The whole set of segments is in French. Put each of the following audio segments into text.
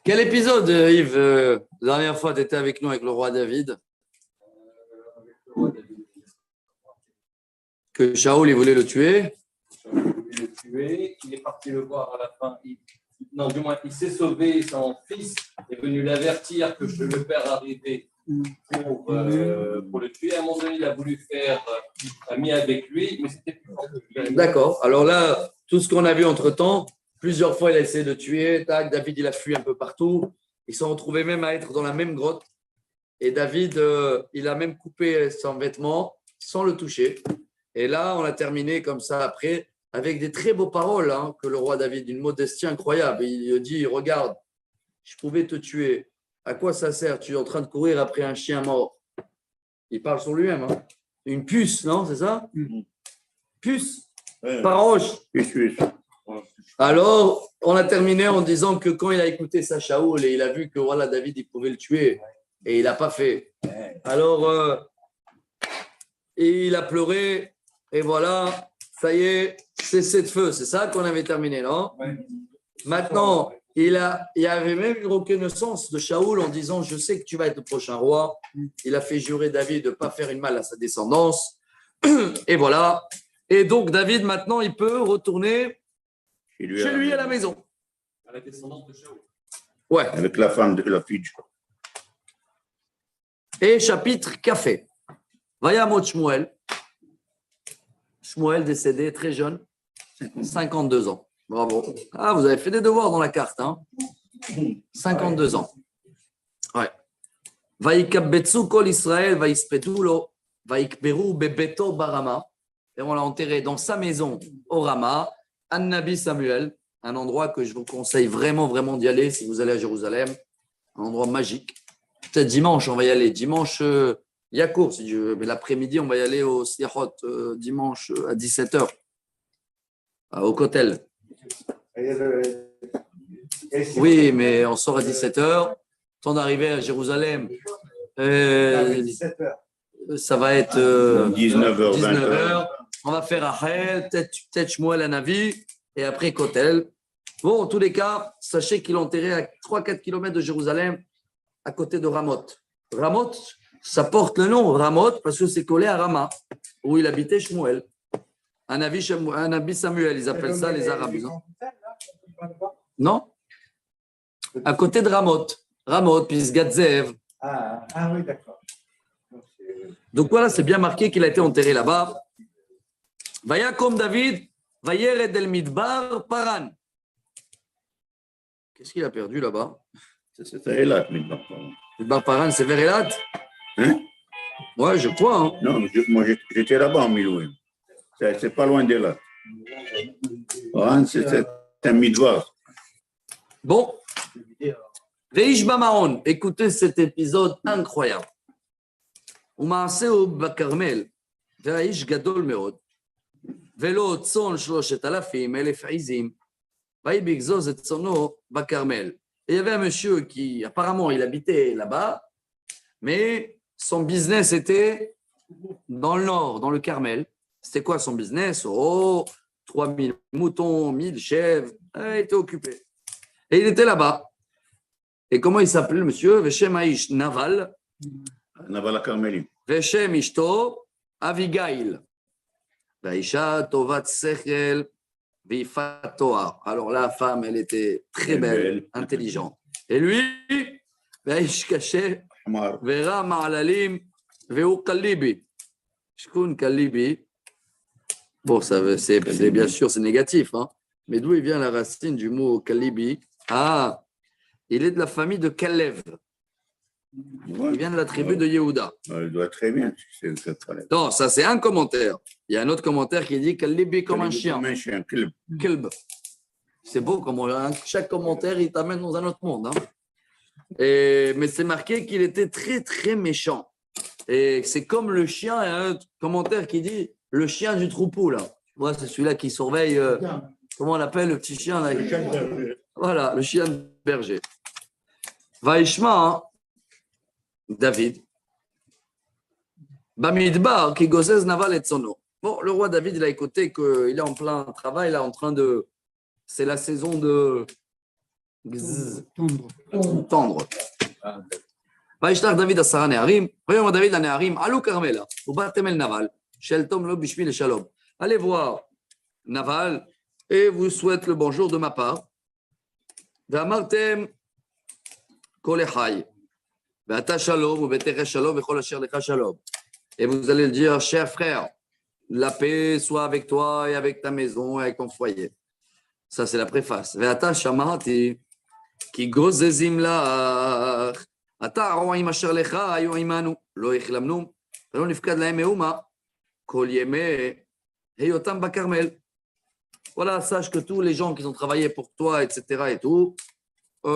Quel épisode, Yves? La dernière fois, tu étais avec nous avec le roi David. Que Shaoul, il voulait le tuer. Il est parti le voir à la fin. Non, du moins, il s'est sauvé. Son fils est venu l'avertir que le père arrivait pour le tuer. À un moment donné, il a voulu faire ami avec lui, mais c'était plus fort. D'accord. Alors là, tout ce qu'on a vu entre-temps, plusieurs fois, il a essayé de tuer. Tac, David, il a fui un peu partout. Ils se sont retrouvés même à être dans la même grotte. Et David, il a même coupé son vêtement sans le toucher. Et là, on a terminé comme ça après, avec des très beaux paroles que le roi David, une modestie incroyable. Il dit, regarde, je pouvais te tuer. À quoi ça sert? Tu es en train de courir après un chien mort. Il parle sur lui-même. Une puce, non? C'est ça? Puce. Paroche. Alors, on a terminé en disant que quand il a écouté ça, Shaoul, et il a vu que voilà, David, il pouvait le tuer, et il n'a pas fait. Alors, et il a pleuré, et voilà, ça y est, cessez de feu. C'est ça qu'on avait terminé, non? Maintenant, il y avait même une reconnaissance de Shaoul en disant, je sais que tu vas être le prochain roi. Il a fait jurer David de ne pas faire une mal à sa descendance. Et voilà. Et donc, David, maintenant, il peut retourner chez lui à la maison. À la descendance de Shaoul. Ouais. Avec la femme de la fille. Et chapitre café. Vayamot Shmuel. Shmuel décédé très jeune, 52 ans. Bravo. Ah, vous avez fait des devoirs dans la carte. 52 ans. Ouais. Vaikabetsu kol Israël, vaispetulo, vaikberu bebeto barama. Et on l'a enterré dans sa maison au Rama, Annabi Samuel, un endroit que je vous conseille vraiment, vraiment d'y aller si vous allez à Jérusalem. Un endroit magique. Peut-être dimanche, on va y aller. Dimanche, il y a cours si tu veux. Mais l'après-midi, on va y aller au Slichot dimanche à 17h, au Kotel. Oui, mais on sort à 17h. Temps d'arriver à Jérusalem, ça va être 19h. On va faire Achel, peut-être Shmuel Hanavi, et après Kotel. Bon, en tous les cas, sachez qu'il est enterré à 3-4 km de Jérusalem, à côté de Ramoth. Ramoth, ça porte le nom Ramoth parce que c'est collé à Rama, où il habitait Shmuel. Un avis Samuel, ils appellent ça les Arabes. Non? À côté de Ramoth. Ramoth, puis Gadzev. Ah oui, d'accord. Donc voilà, c'est bien marqué qu'il a été enterré là-bas. Vayakom David, Vayered el Midbar Paran. Qu'est-ce qu'il a perdu là-bas? C'est Elat, Midbar Paran. Midbar Paran, c'est vers Elat? Hein? Ouais, je crois. Non, moi j'étais là-bas en Milouim. C'est pas loin d'Elat. Paran, c'est un Midbar. Bon. Veish Bamaon, écoutez cet épisode incroyable. ומעשהו בכרמל, והאיש גדול מאוד, ולא צאן 3,000 עזים, ויהי בגזוז את צאנו בכרמל. Et il y avait un monsieur qui, apparemment, il habitait là-bas, mais son business était dans le nord, dans le Carmel. C'était quoi son business? Oh, 3000 moutons, 1000 chèvres, il était occupé. Et il était là-bas. Et comment il s'appelait le monsieur? Veshem Aish Naval. Naval Carmelim. Veshem Ishto Avigail. Vaisha Tovat Sechel Vifat Toar. Alors la femme, elle était très belle, intelligente. Et lui, Vaish Kaché, Vera Ma'alalim, Veu Kalibi. Shkun Kalibi. Bon, c'est bien sûr, c'est négatif. Mais d'où il vient la racine du mot Kalibi? Ah, il est de la famille de Kalev. Il vient de la tribu de Yehuda. Il doit très bien. Non, ça c'est un commentaire. Il y a un autre commentaire qui dit Kalibi comme un chien. Comme un chien, Kelb. C'est beau, chaque commentaire il t'amène dans un autre monde. Mais c'est marqué qu'il était très très méchant. Et c'est comme le chien, il y a un autre commentaire qui dit le chien du troupeau là. Moi, c'est celui-là qui surveille, comment on l'appelle le petit chien là? Voilà, le chien de berger. Vaishma, David, Bamidbar, qui gozez naval et tsono. Bon, le roi David, il a écouté qu'il est en plein travail, là, en train de. C'est la saison de. Tendre. וישלח דוד 10 נערים, ויאמר דוד לנערים, עלו כרמלה, ובאתם אל נבל, שלטום לו בשביל לשלום. Allez voir Naval, et vous souhaite le bonjour de ma part. ואמרתם כל אחי, ואתה שלום, וביתך שלום, וכל אשר לך שלום. Et vous allez le dire, cher frère, la paix soit avec toi et avec ta maison et avec ton foyer. Ça, c'est la préface. ואתה שמעתי, כי גוזזים לך, אתה הרועים אשר לך היו עמנו, לא החלמנו, ולא נפקד להם מאומה, כל ימי היותם בכרמל. Voilà, sache que tous les gens qui ont travaillé pour toi, etc. et tout, ils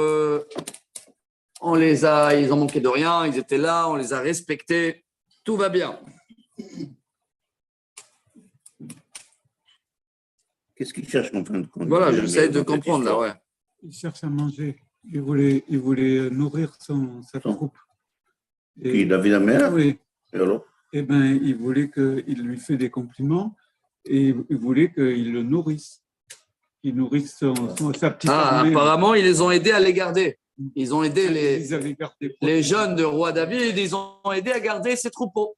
ont manqué de rien, ils étaient là, on les a respectés, tout va bien. Qu'est-ce qu'il cherche en fin de compte? Voilà, j'essaie de comprendre là, ouais. Il cherche à manger. Il voulait nourrir sa troupe. Qui, David Amer? Oui. Et alors? Eh bien, il voulait qu'il lui fait des compliments et il voulait qu'il le nourrisse. Qu'il nourrisse sa petite armée. Apparemment, ils les ont aidés à les garder. Ils ont aidé les jeunes de roi David, ils ont aidé à garder ses troupeaux.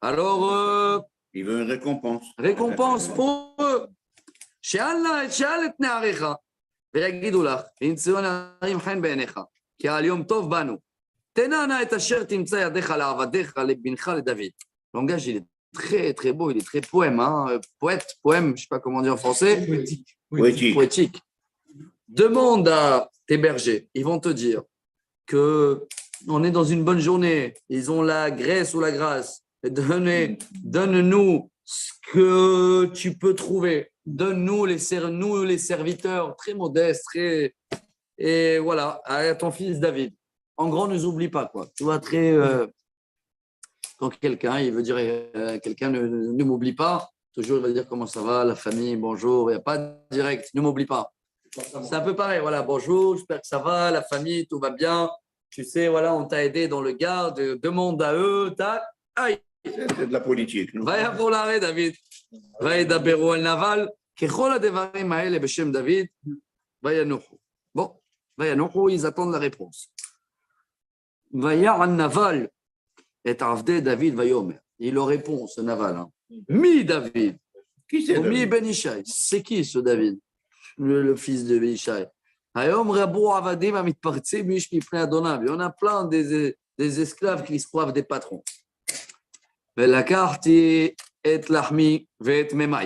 Alors, il veut une récompense. Récompense pour eux. שאל את נעריך ויגידו לך, ימצאו הנערים חן בעיניך, כי היום טוב בנו. תנה נא את אשר תמצא ידיך לעבדיך, לבנך לדוד. Langage, il est très, très beau, il est très poème, hein? Poète, poème, je ne sais pas comment dire en français. Poétique. Demande à tes bergers, ils vont te dire qu'on est dans une bonne journée, ils ont la graisse ou la grâce. Donne-nous ce que tu peux trouver. Donne-nous les serviteurs très modestes, et voilà, à ton fils David. En gros, ne nous oublie pas, quoi. Tu vois, très. Quand quelqu'un, il veut dire, quelqu'un ne m'oublie pas, toujours il va dire comment ça va, la famille, bonjour, il n'y a pas direct, ne m'oublie pas. C'est un peu pareil, voilà, bonjour, j'espère que ça va, la famille, tout va bien. Tu sais, voilà, on t'a aidé dans le garde, demande à eux, tac, aïe. C'est de la politique. Va pour l'arrêt, David. Va ידברו אל נבל, ככל הדברים האלה בשם דוד, וינוחו. Bon, וינוחו, ils attendent la réponse. ויען נבל את עבדי דוד ויאמר. Il leur répond, ce Naval. Hein. Mi David. Qui c'est? Mi Ben Ishai. C'est qui ce David? Le fils de Ben Ishai. היום רבו עבדים המתפרצים איש מפני אדוניו. Il y en a plein des esclaves qui se croient des patrons. ולקחתי את לחמי ואת ממי,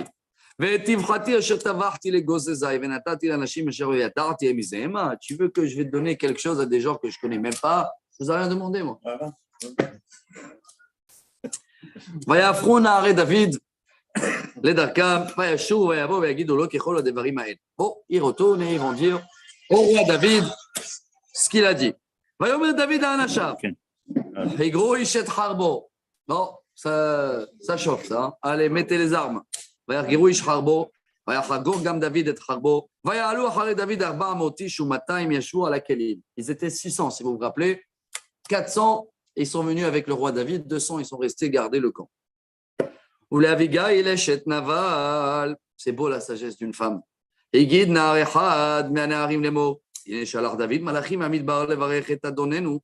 ואת טבחתי אשר טבחתי לגוזזי, ונתתי לאנשים אשר ידעתי מזה. מה, tu veux que je vais te donner quelque chose à des gens que je ne connais même pas? Je ne vous ai rien demandé, moi. ויהפכו נערי דוד לדרכם, וישובו ויבואו ויגידו לו ככל הדברים האלה. Bon, ils retournent et ils vont dire au roi David ce qu'il a dit. ויאמר דוד לאנשיו, היגרו איש את חרבו. Bon, ça chauffe, ça. Hein. Allez, mettez les armes. ויחגרו איש חרבו, ויחגור גם דוד את חרבו, ויעלו אחרי דוד 400 איש ו200 ישבו על הכלים. Ils étaient 600, si vous vous rappelez. 400, ils sont venus avec le roi David. 200, ils sont restés garder le camp. ולאביגיל אשת נבל, c'est beau la sagesse d'une femme. הגיד נער אחד מהנערים לאמור, הנה שלח דוד מלאכים מהמדבר לברך את אדוננו,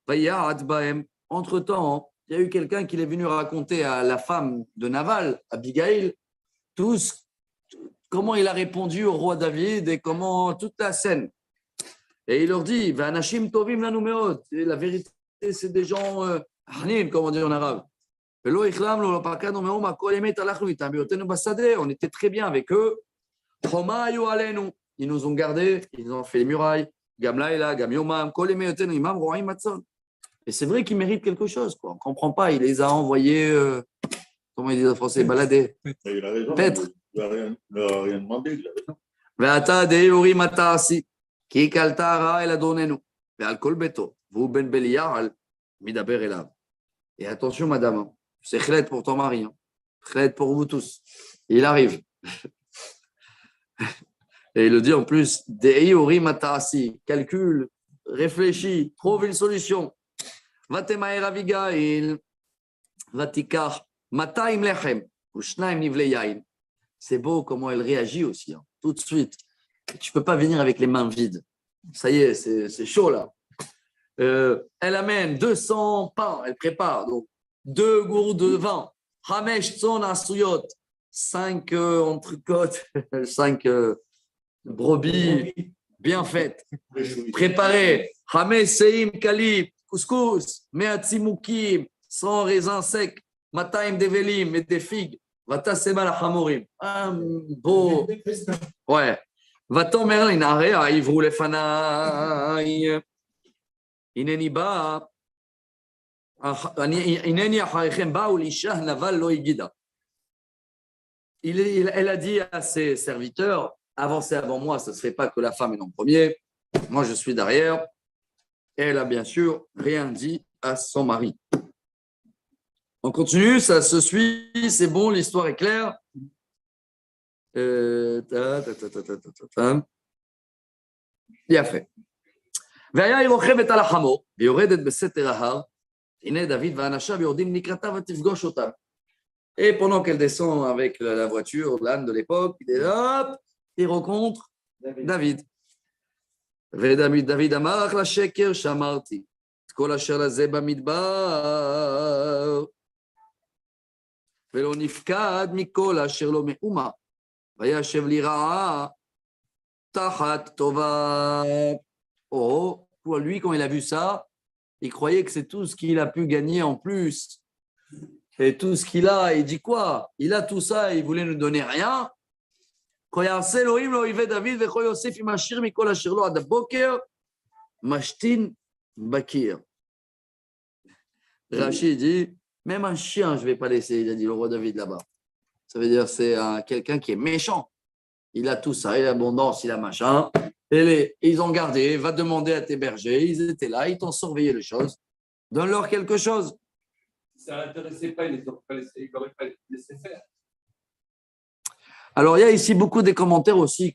ויעד בהם. Entre-temps, il y a eu quelqu'un qui est venu raconter à la femme de Naval, Abigail, comment il a répondu au roi David et comment toute la scène. Et il leur dit, Vanashim tovim lanu meod. La vérité, c'est des gens, comme on dit en arabe. On était très bien avec eux. Ils nous ont gardés, ils ont fait les murailles. Et c'est vrai qu'ils méritent quelque chose. Quoi. On ne comprend pas. Il les a envoyés, comment ils disent en français, balader. Il a raison. Paître. Il n'a rien demandé. Il a raison. כי קלטה הרעה אל אדוננו, ועל כל ביתו, והוא בן בליעל, מדבר אליו. Et attention, madame, c'est Khaled pour ton mari, Khaled pour vous tous. Il arrive. Et il le dit en plus, De'iori matasi, calcule, réfléchis, trouve une solution. Vatemaer avigail, vatikar, mataim lechem, Ushnaim nivle yain. C'est beau comment elle réagit aussi, hein, tout de suite. Tu ne peux pas venir avec les mains vides. Ça y est, c'est chaud là. Elle amène 200 pains, elle prépare. Donc, 2 gourdes de vin. Hamesh tzon asuyot. 5 entrecôtes, 5 brebis bien faites, préparées. Hamesh seim kalib, couscous, me'atzimukim, 100 raisins secs, mataim develim et des figues. Vatasema la hamorim. Un beau. Ouais. Vatomer l'inare, aïvrou les fanaï. Ineni ba. Ineni acharichem ba ou l'ishah naval lo igida. Elle a dit à ses serviteurs, avancez avant moi, ça ne se fait pas que la femme est en premier. Moi, je suis derrière. Et elle a bien sûr rien dit à son mari. On continue, ça se suit, c'est bon, l'histoire est claire. Bien fait. והיה היא רוכבת על החמור, ויורדת בסתר ההר, הנה דוד ואנשיו יורדים לקראתה ותפגוש אותם. Et pendant qu'elle descend avec la voiture, l'âne de l'époque, il rencontre David. ודוד אמר אך לשקר שאמרתי, את כל אשר לזה במדבר, ולא נפקד מכל אשר לא מאומה, וישב לי רעה תחת טובה. Oh, pour lui, quand il a vu ça, il croyait que c'est tout ce qu'il a pu gagner en plus. Et tout ce qu'il a, il dit quoi? Il a tout ça, il voulait ne donner rien. Quand יעשה אלוהים לאויבי דוד וכל יוסיף עם השיר מכל אשר לו עד הבוקר, משתין בקיר. Rachid dit, même un chien, je ne vais pas laisser, il a dit le roi David là-bas. Ça veut dire c'est quelqu'un qui est méchant. Il a tout ça, il a l'abondance, il a machin. Et ils ont gardé, va demander à tes bergers, ils étaient là, ils t'ont surveillé les choses. Donne-leur quelque chose. Si ça ne l'intéressait pas, il n'aurait pas laissé faire. Alors, il y a ici beaucoup de commentaires aussi.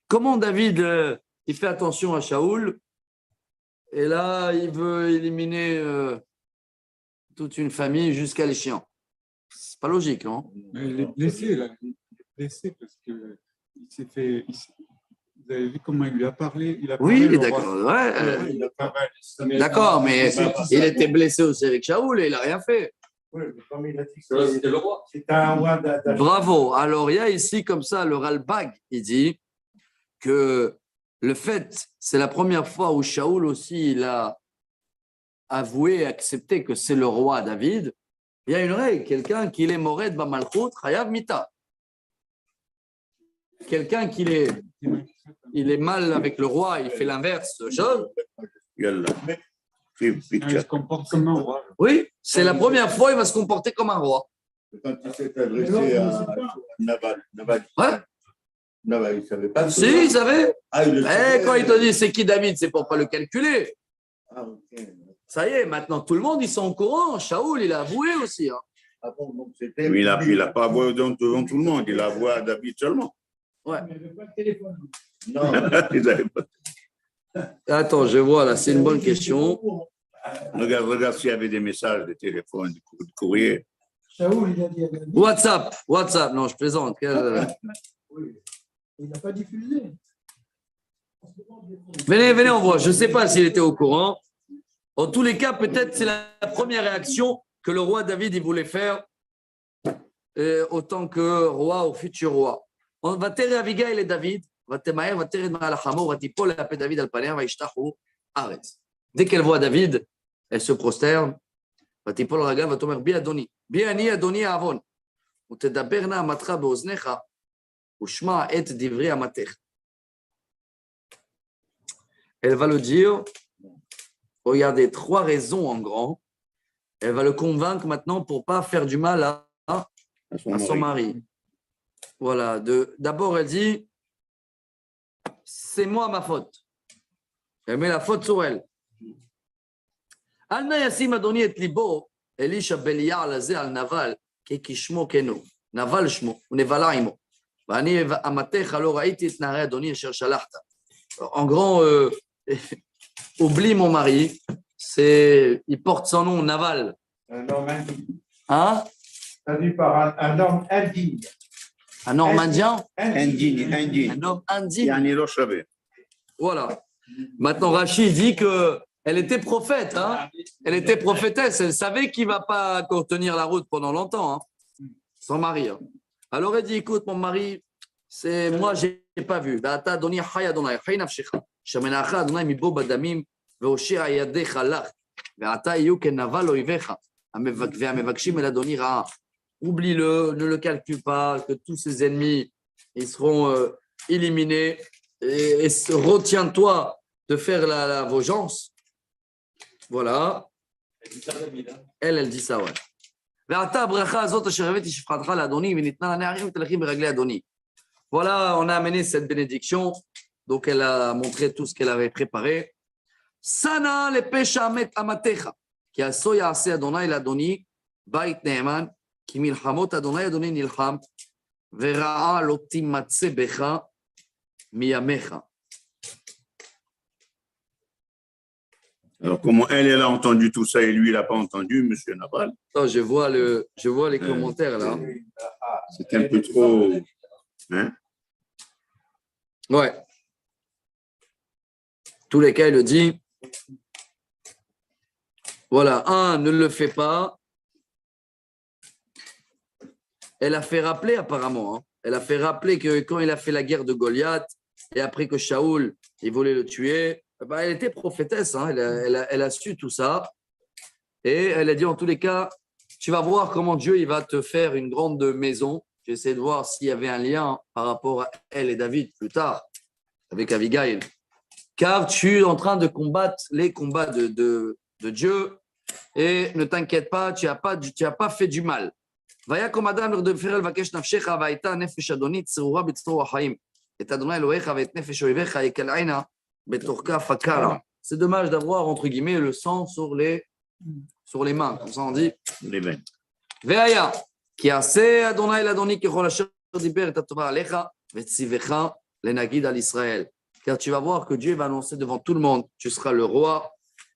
Comment David, il fait attention à Shaoul, et là, il veut éliminer toute une famille jusqu'à les chiens. C'est pas logique, non? Mais il est blessé, là. Il est blessé parce qu'il s'est fait... Vous avez vu comment il lui a parlé? Oui, d'accord. Ouais. D'accord, mais il était blessé aussi avec Shaoul et il n'a rien fait. Oui, mais comme il a dit C'était le roi. c'est un roi d'Adash. Bravo. Alors, il y a ici comme ça le Ralbag, il dit que le fait, c'est la première fois où Shaoul aussi, il a avoué, accepté que c'est le roi David. Il y a une règle, quelqu'un qui est mored b'malchut, chayav mita. Quelqu'un qui il est mal avec le roi, il fait l'inverse de chose. Yallah. Il se comporte comme un roi. Oui, c'est la première fois il va se comporter comme un roi. Quand il s'est adressé à Naval, Ouais. Naval, il ne savait pas. Si, il savait. Ah, il le savait. Quand il te dit c'est qui David, c'est pour pas le calculer. Ah, ok. Ça y est, maintenant tout le monde, ils sont au courant. Shaoul, il a avoué aussi. Hein. Ah bon, donc c'était. Mais il n'a pas avoué devant tout le monde, il a avoué à David seulement. Ouais. Il n'avait pas de téléphone. Non, ils n'avaient pas. Attends, je vois là, c'est une bonne question. Regarde s'il y avait des messages de téléphone, de courrier. Shaoul, il a dit. WhatsApp, non, je plaisante. Oui. Il n'a pas diffusé. Venez, on voit. Je ne sais pas s'il était au courant. En tous les cas, peut-être c'est la première réaction que le roi David il voulait faire autant que roi ou futur roi. On va terrer Abigail et David. Dès qu'elle voit David, elle se prosterne. Elle va le dire, regardez, 3 raisons en grand. Elle va le convaincre maintenant pour ne pas faire du mal à son mari. Voilà. D'abord, elle dit, c'est moi ma faute. Elle met la faute sur elle. Alna yasim adoni et libo, Elisha belia alaze al naval, kekishmo keno, naval shmo, unevala imo. Vani amatecha lo raiti et nare adoni asher shalachta. En grand, oublie mon mari, il porte son nom, Naval. Normandie. Hein? traduit par un homme indigne. Un homme indien, Indigne, un indigne. homme indigne. Yani lo shabé. Voilà. Maintenant, Rachid dit qu'elle était prophète. Hein. Elle était prophétesse. Elle savait qu'il ne va pas encore tenir la route pendant longtemps. Hein. Son mari. Hein. Alors elle dit, écoute, mon mari, moi, je n'ai pas vu. Oublie-le, ne le calcule pas, que tous ses ennemis ils seront éliminés. Et retiens-toi de faire la vengeance. Voilà. Elle dit ça, ouais. Voilà, on a amené cette bénédiction. Donc, elle a montré tout ce qu'elle avait préparé. Sana le pesha met amatecha. Ki aso yaase Adonai l'Adoni, bait ne'eman, ki milchamot Adonai Adonai nilcham, vera'a lo timatse becha miyamecha. Alors, comment elle a entendu tout ça et lui, il n'a pas entendu, monsieur Naval? Oh, je vois les commentaires là. C'est un peu trop. Hein? Ouais. Tous les cas, il le dit. Voilà, ne le fais pas. Elle a fait rappeler apparemment. Hein. Elle a fait rappeler que quand il a fait la guerre de Goliath et après que Shaoul, il voulait le tuer, elle était prophétesse. Hein. Elle a su tout ça. Et elle a dit en tous les cas, tu vas voir comment Dieu il va te faire une grande maison. J'essaie de voir s'il y avait un lien par rapport à elle et David plus tard avec Abigail. Car tu es en train de combattre les combats de Dieu et ne t'inquiète pas, tu n'as pas fait du mal. והיה קום אדם לרדופך לבקש נפשך והייתה נפש אדוני צרורה בצרור החיים. את אדוני אלוהיך ואת נפש אויביך יקלענה בתוכה פקרה. C'est dommage d'avoir entre guillemets le sang sur les mains, comme ça on dit. Les mains. והיה כי יעשה אדוני לאדוני ככל אשר דיבר את התורה עליך וציווך לנגיד על ישראל. Car tu vas voir que Dieu va annoncer devant tout le monde, tu seras le roi.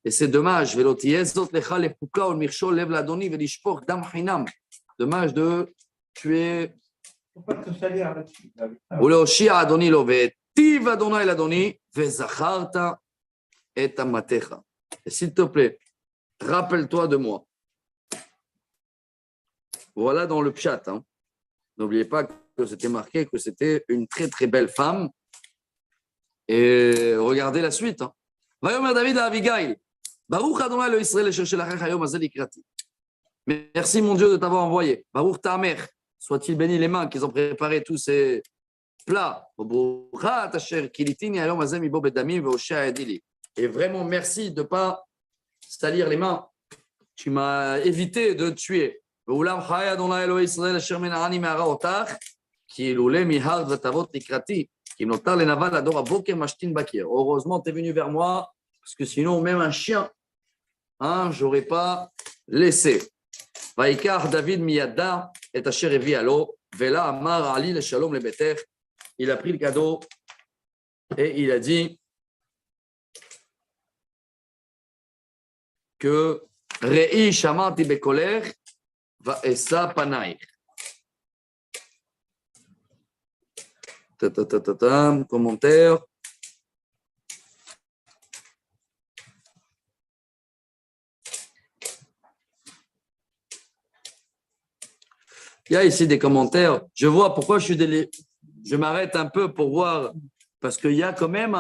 Et c'est dommage. ולא תהיה זאת לך לפוקה ולמכשול לב לאדוני ולשפוך דם חינם. Dommage de tuer. Faut pas te salir là-dessus. ולהושיע אדוני לו והיטיב אדוני לאדוני וזכרת את אמתך. Et s'il te plaît, rappelle-toi de moi. Voilà dans le pshat. Hein. N'oubliez pas que c'était marqué que c'était une très très belle femme. Et regardez la suite. Hein. ויאמר דוד לאביגיל, ברוך אדוני אלוהי ישראל אשר שלחך היום הזה לקראתי. Merci mon Dieu de t'avoir envoyé. Baruch ta mère, soit-il béni les mains qu'ils ont préparé tous ces plats. Et vraiment merci de ne pas salir les mains. Tu m'as évité de tuer. Heureusement, tu es venu vers moi, parce que sinon, même un chien, je n'aurais pas laissé. ויקח דוד מידה את אשר הביאה לו, ולה אמר עלי לשלום לביתך. Il a pris le cadeau et il a dit que ראי שמעתי בקולך ואשא פנייך. Commentaire. Il y a ici des commentaires. Je vois pourquoi je m'arrête un peu pour voir, parce qu'il y a quand même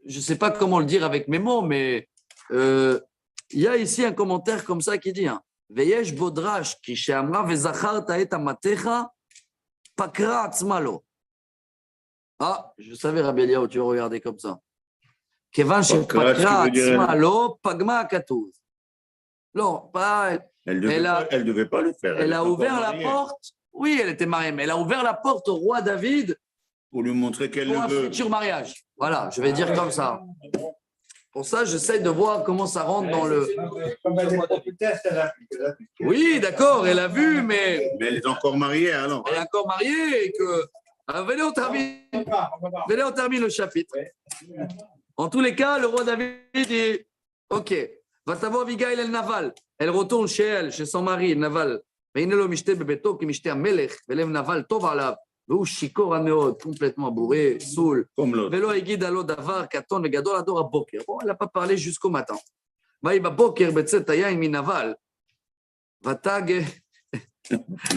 je ne sais pas comment le dire avec mes mots, mais il y a ici un commentaire comme ça qui dit Veyesh bodrash ki she'amra vezacharta et amatecha pakra atzma lo. Ah, je savais, Rabbi Eliaou, tu vas regarder comme ça. Kevan shepakra atzma lo pagma akatuz. Non, pas. Elle ne devait pas le faire. Elle a ouvert la porte. Oui, elle était mariée, mais elle a ouvert la porte au roi David pour lui montrer qu'elle pour le veut. Un futur mariage. Voilà, je vais dire comme ça. Pour ça, j'essaie de voir comment ça rentre dans le. Comme elle est prophétesse, elle a vu. Oui, d'accord, elle a vu, mais. Mais elle est encore mariée, alors. Elle est encore mariée et que. Venez, on termine le chapitre. En tous les cas, le roi David dit Ok, va t'avoir Abigail el Naval. Elle retourne chez elle, chez son mari, Naval. והנה לו משתה בביתו כמשתה המלך, ולב נבל טוב עליו, והוא שיכור עד מאוד, complètement bourré, saoul, Comme l'autre. ולא הגיד עלו דבר קטון וגדול עד אור הבוקר. Bon, elle n'a pas parlé jusqu'au matin. ויהי בבוקר בצאת היין מנבל, ותג...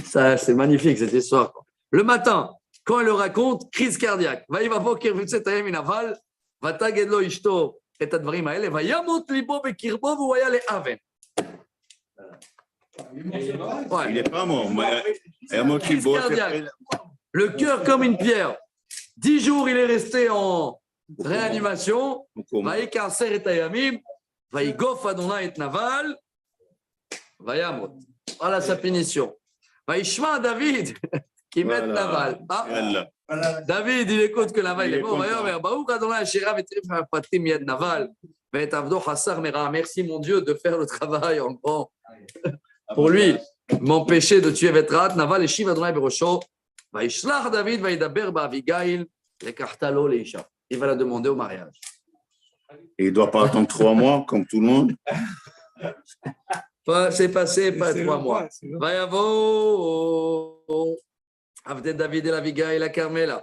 Ça, c'est magnifique cette histoire. Le matin, quand elle le raconte, crise cardiaque. ויהי בבוקר בצאת היין מנבל, ותגד לו אשתו את הדברים האלה, וימות ליבו בקרבו והוא היה לאבן. Ouais. Il n'est pas mort. Mais il y a un mot qui Crise cardiaque. Le cœur comme une pierre. 10 jours, il est resté en réanimation. ויקעשר את הימים, ויגוף אדוני את נבל, וימות. Voilà sa punition. וישמע דוד, כי מת נבל. David, il écoute que Naval il est mort. ויאמר, ברוך אדוני אשר רב את הפרטים מיד נבל, ואת עבדו חסר מרע. Merci mon Dieu de faire le travail en grand. Pour lui, m'empêcher de tuer Vetrat, Naval et Shiv Adonai Berocho, וישלח דוד וידבר באביגיל, לקחתה לו לאישה. Il va la demander au mariage. Et il ne doit pas attendre 3 mois, comme tout le monde. C'est passé, pas C'est 3 le mois. roi, c'est le roi. ויבואו עבדי דוד אל אביגיל הכרמלה.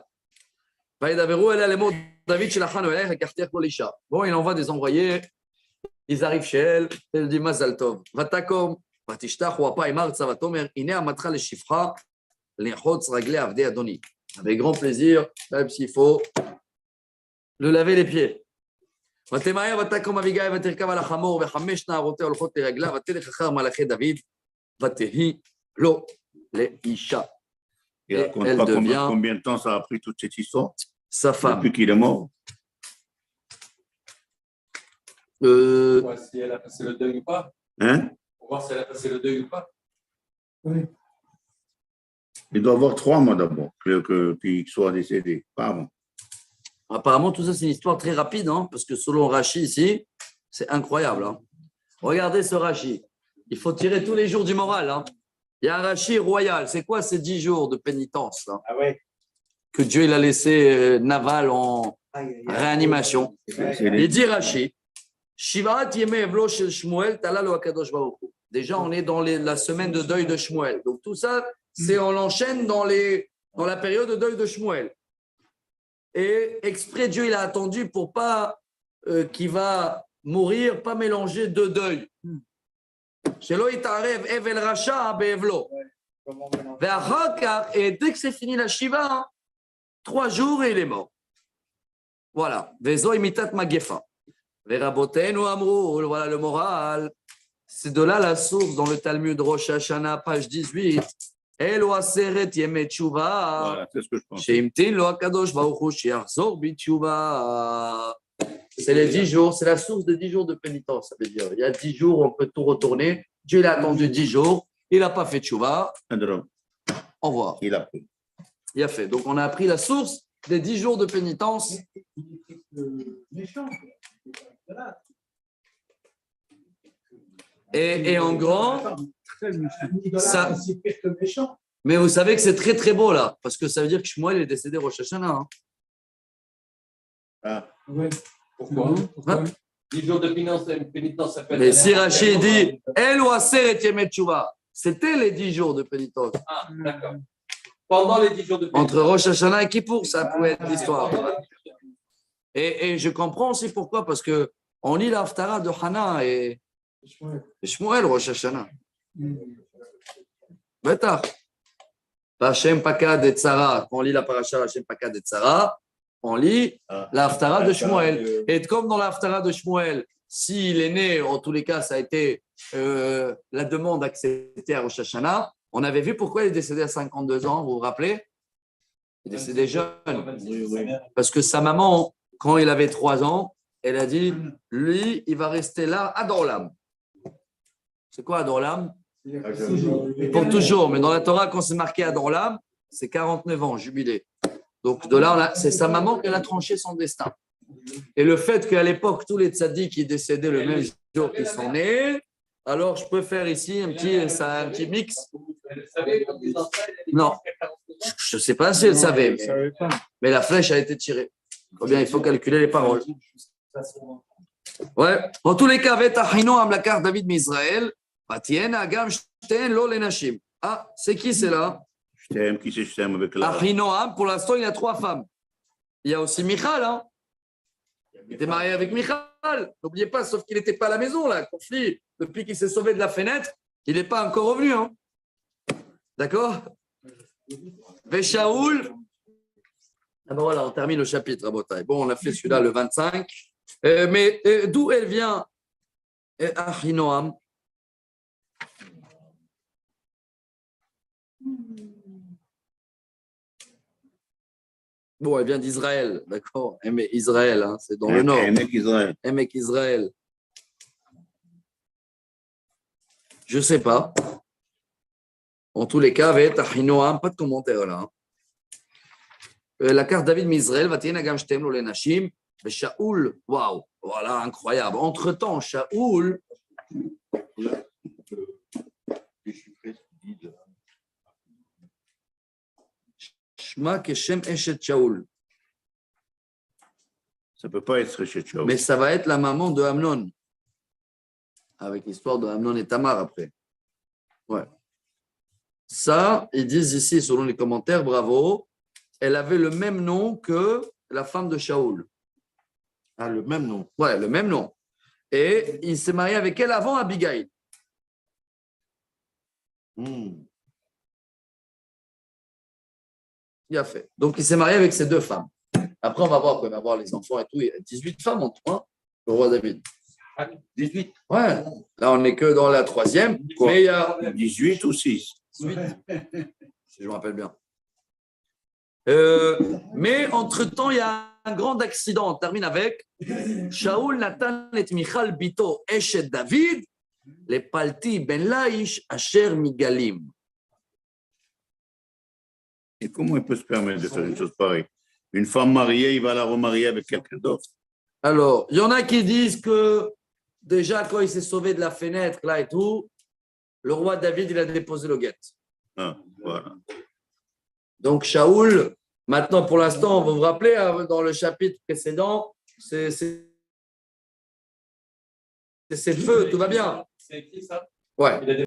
וידברו אליה לאמור דוד שלחנו אלייך לקחתך לו לאישה. Bon, il envoie des envoyés, ils arrivent chez elle, elle dit מזל טוב. ותקום, ותשתחו אפיים ארצה ותאמר, הנה אמתך לשפחה, לחוץ רגלי עבדי אדוני. Avec grand plaisir, même s'il faut le laver les pieds. ותמהר ותקום אביגיל ותרכב על החמור, וחמש נערותיה הולכות לרגלה, ותלך אחר מלאכי דוד, ותהי לו לאישה. Il ne raconte elle pas devient combien de temps ça a pris toute cette histoire sa femme. depuis qu'il est mort. On voir si elle a passé le deuil ou pas. Hein? Pour voir si elle a passé le deuil ou pas. Il doit avoir 3 mois d'abord, qu'il soit décédé, pas avant. Apparemment, tout ça, c'est une histoire très rapide, hein, parce que selon Rachi ici, c'est incroyable. Hein. Regardez ce Rachi. Il faut tirer tous les jours du moral. Hein. Il y a un Rachi royal. C'est quoi ces 10 jours de pénitence là, Ah ouais. que Dieu il a laissé Naval en réanimation? Il dit Rachi, Shivat yemei evlo shel Shmuel talalo akadosh baruch hu. Déjà, on est dans la semaine de deuil de Shmuel. Donc tout ça, c'est on l'enchaîne dans la période de deuil de Shmuel. Et exprès, Dieu il a attendu pour pas qu'il va mourir, pas mélanger 2 deuils. Shelo yitarev evel rasha be'evlo. Ve'achar kach, et dès que c'est fini la Shiva, 3 jours et il est mort. Voilà. Vezo imitat magefa. Ve'rabotenu amru, voilà le moral. C'est de là la source dans le Talmud Rosh Hashanah, page 18. Elo aseret yemei tshuva. Voilà, c'est ce que je pense. Sheimtin lo akadosh baruch hu shiachzor bitshuva. C'est les 10 jours, c'est la source des 10 jours de pénitence. Ça veut dire, il y a 10 jours, on peut tout retourner. Dieu il a attendu 10 jours, il n'a pas fait tshuva. Au revoir. Il a pris. Il a fait. Donc on a appris la source des 10 jours de pénitence. Et en grand, ça, mais vous savez que c'est très très beau là, parce que ça veut dire que Shmuel est décédé Rosh Hashanah. Hein. Ah. Pourquoi? Hein? 10 jours de pénitence s'appelle. Mais si Rachid dit El ou Aseret Yemet Tshuva, c'était les 10 jours de pénitence. Ah, d'accord. Pendant les 10 jours de pénitence. Entre Rosh Hashanah et Kippour, ça pouvait être l'histoire. Et je comprends aussi pourquoi, parce que on lit l'Haftara de Hana et Shmuel Rosh Hashanah. Bêta. Hashem Pakad et Tzara, quand on lit la paracha Hashem Pakad et Tzara, on lit l'Haftara de Shmuel. Et comme dans l'Haftara de Shmuel, s'il est né, en tous les cas, ça a été la demande acceptée à Rosh Hashanah. On avait vu pourquoi il est décédé à 52 ans, vous vous rappelez? Il est décédé jeune. Parce que sa maman, quand il avait 3 ans, elle a dit, lui, il va rester là à Dorlam. C'est quoi à Dorlam? Pour toujours. Mais dans la Torah, quand c'est marqué à Dorlam, c'est 49 ans, jubilé. Donc de là, c'est sa maman qui a tranché son destin. Et le fait qu'à l'époque, tous les tzaddik qui décédaient le même jour qu'ils sont nés, alors je peux faire ici un petit mix. Non, je ne sais pas si elle savait, mais la flèche a été tirée. Ou bien il faut calculer les paroles. Ouais. En tous les cas, Vetachino Amlakar David Mizraël, Patiena Agam Shten Lo Lenashim. Ah, c'est qui c'est là? Je t'aime, qui c'est je t'aime avec la. Ahinoam, pour l'instant, il a 3 femmes. Il y a aussi Michal, hein? Il était marié avec Michal. N'oubliez pas, sauf qu'il n'était pas à la maison, là, conflit. Depuis qu'il s'est sauvé de la fenêtre, il n'est pas encore revenu. Hein? D'accord? Veshaoul. Ah ben voilà, on termine le chapitre, Rabotai. Bon, on a fait celui-là le 25. Mais d'où elle vient, Ahinoam? Bon, elle vient d'Israël, d'accord? Mais Israël, hein, c'est dans le nord. Mec Israël. Mec Israël. Je ne sais pas. En tous les cas, avec Ahinoam, pas de commentaire là. Hein. La carte David Misraël va tenir Nagam Shtem lo lenashim. Shaoul, waouh, voilà, incroyable. Entre-temps, Shaoul. Shma Keshem Eshet Shaoul. Ça ne peut pas être chez Shaoul. Mais ça va être la maman de Amnon. Avec l'histoire de Amnon et Tamar après. Ouais. Ça, ils disent ici, selon les commentaires, bravo, elle avait le même nom que la femme de Shaoul. Ah, le même nom. Ouais, le même nom. Et il s'est marié avec elle avant Abigail. Il a fait. Donc, il s'est marié avec ces 2 femmes. Après, on va voir quand il va avoir les enfants et tout. Il y a 18 femmes en tout, hein, le roi David. 18. Ouais. Là, on n'est que dans la 3e. Quoi? Mais il y a 18 ou 6? 18, si je me rappelle bien. Mais entre-temps, il y a un grand accident. On termine avec Shaoul Nathan et Michal Bito Eshet David, les Palti Ben Laish Asher Migalim. Et comment il peut se permettre de faire une chose pareille? Une femme mariée, il va la remarier avec quelqu'un d'autre. Alors, il y en a qui disent que déjà, quand il s'est sauvé de la fenêtre, là et tout, le roi David, il a déposé le guet. Ah, voilà. Donc, Shaoul, maintenant, pour l'instant, vous vous rappelez, dans le chapitre précédent, c'est le feu, tout va bien. C'est écrit ça? Ouais.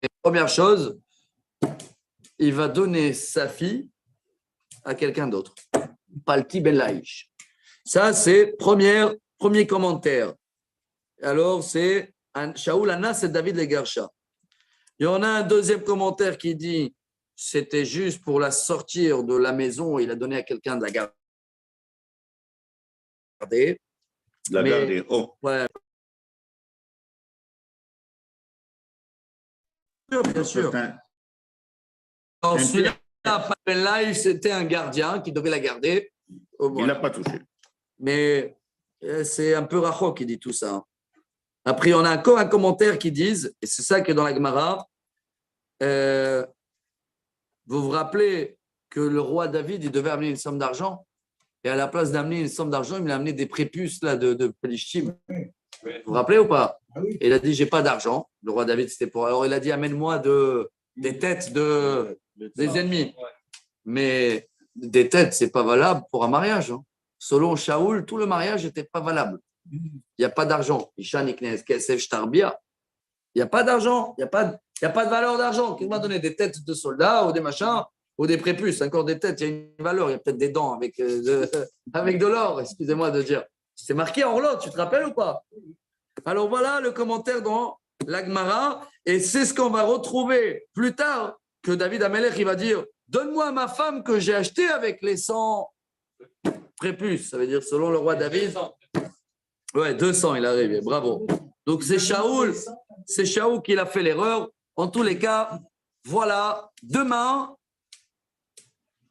Et première chose, il va donner sa fille à quelqu'un d'autre. Palti Ben Laish. Ça, c'est premier commentaire. Alors, c'est Shaoul Anna, c'est David le Gersha. Il y en a un deuxième commentaire qui dit c'était juste pour la sortir de la maison, il a donné à quelqu'un de la garder. La garder. Oh. Ouais. Bien sûr. Ensuite, là, c'était un gardien qui devait la garder. Il ne l'a pas touché. Mais c'est un peu Racho qui dit tout ça. Après, on a encore un commentaire qui dit, et c'est ça qui est dans la Gemara, vous vous rappelez que le roi David, il devait amener une somme d'argent, et à la place d'amener une somme d'argent, il a amené des prépuces là, de Pelishtim. Vous vous rappelez ou pas? Et il a dit, j'ai pas d'argent. Le roi David, c'était pour... Alors, il a dit, amène-moi des têtes des ennemis. Mais des têtes, c'est pas valable pour un mariage. Hein. Selon Shaoul, tout le mariage n'était pas valable. Il n'y a pas d'argent. Il n'y a pas d'argent. Il n'y a pas de valeur d'argent. Qui m'a donné des têtes de soldats ou des machins ou des prépuces? Encore des têtes, il y a une valeur. Il y a peut-être des dents avec de l'or, excusez-moi de dire. C'est marqué en horloge, tu te rappelles ou pas? Alors voilà le commentaire dans la Gemara. Et c'est ce qu'on va retrouver plus tard que David Amelech, il va dire donne-moi ma femme que j'ai achetée avec les 100 prépuces. Ça veut dire selon le roi David. Ouais, 200, il est arrivé. Bravo. Donc c'est Shaoul qui a fait l'erreur. En tous les cas, voilà, demain,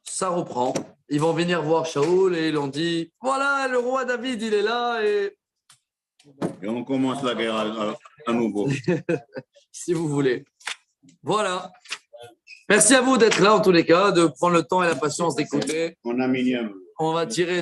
ça reprend. Ils vont venir voir Shaoul et ils ont dit voilà, le roi David, il est là et on commence la guerre à nouveau. si vous voulez. Voilà. Merci à vous d'être là en tous les cas, de prendre le temps et la patience d'écouter. On a mis. On va tirer